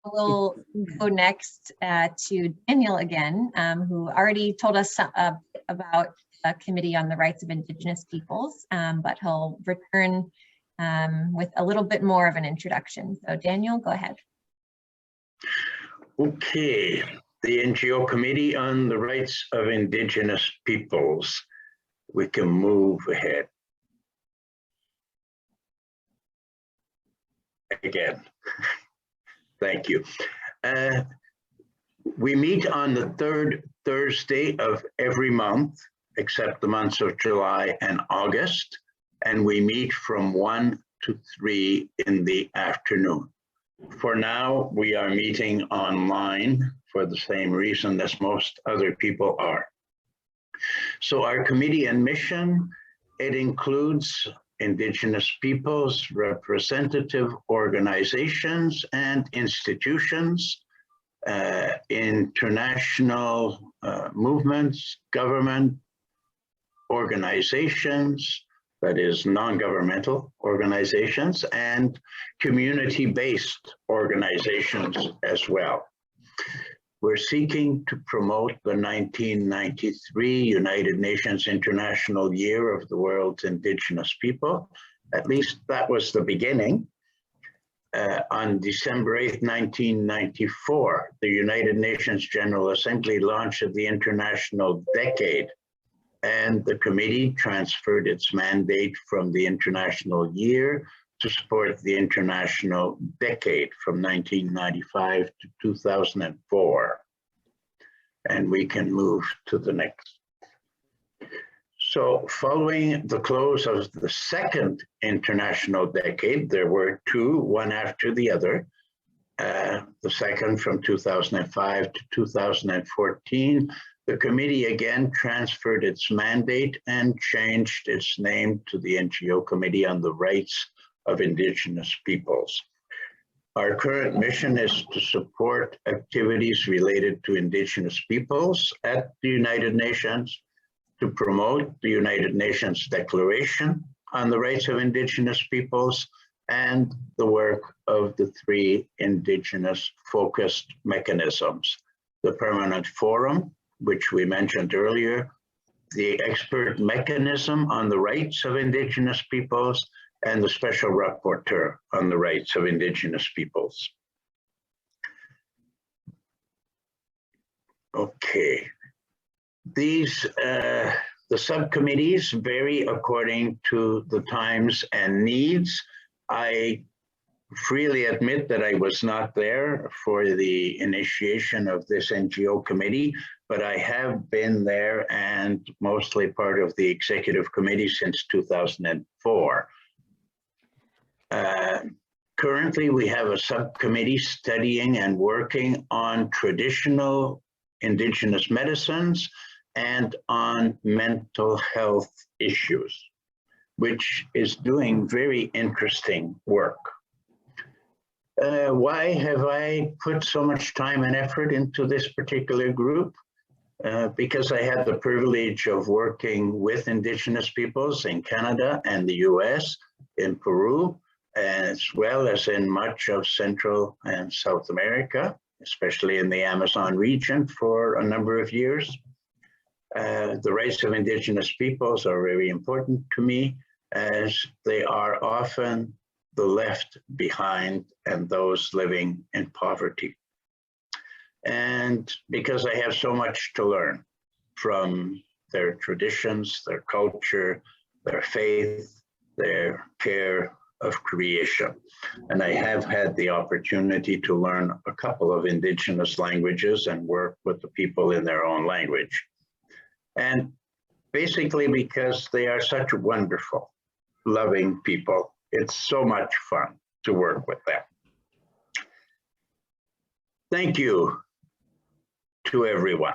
We'll go next to Daniel again, who already told us about a committee on the rights of Indigenous peoples, but he'll return with a little bit more of an introduction. So Daniel, go ahead. Okay, the NGO Committee on the Rights of Indigenous Peoples. We can move ahead. Again, thank you. We meet on the third Thursday of every month, except the months of July and August, and we meet from 1 to 3 in the afternoon. For now, we are meeting online for the same reason as most other people are. So our committee and mission, it includes Indigenous peoples, representative organizations and institutions, international movements, government organizations, that is non-governmental organizations, and community-based organizations as well. We're seeking to promote the 1993 United Nations International Year of the World's Indigenous People. At least that was the beginning. On December 8th, 1994, the United Nations General Assembly launched the International Decade, and the committee transferred its mandate from the International Year to support the International Decade from 1995 to 2004. And we can move to the next. So following the close of the second International Decade, there were two, one after the other. The second from 2005 to 2014, the committee again transferred its mandate and changed its name to the NGO Committee on the Rights of Indigenous Peoples. Our current mission is to support activities related to Indigenous peoples at the United Nations, to promote the United Nations Declaration on the Rights of Indigenous Peoples, and the work of the 3 Indigenous focused mechanisms: the Permanent Forum, which we mentioned earlier, the Expert Mechanism on the Rights of Indigenous Peoples, and the Special Rapporteur on the Rights of Indigenous Peoples. Okay, these, the subcommittees vary according to the times and needs. I freely admit that I was not there for the initiation of this NGO committee, but I have been there and mostly part of the executive committee since 2004. Currently, we have a subcommittee studying and working on traditional Indigenous medicines and on mental health issues, which is doing very interesting work. Why have I put so much time and effort into this particular group? Because I had the privilege of working with Indigenous peoples in Canada and the US, in Peru, as well as in much of Central and South America, especially in the Amazon region for a number of years. The rights of Indigenous peoples are very important to me, as they are often the left behind and those living in poverty. And because I have so much to learn from their traditions, their culture, their faith, their care of creation. And I have had the opportunity to learn a couple of Indigenous languages and work with the people in their own language. And basically because they are such wonderful, loving people, it's so much fun to work with them. Thank you to everyone.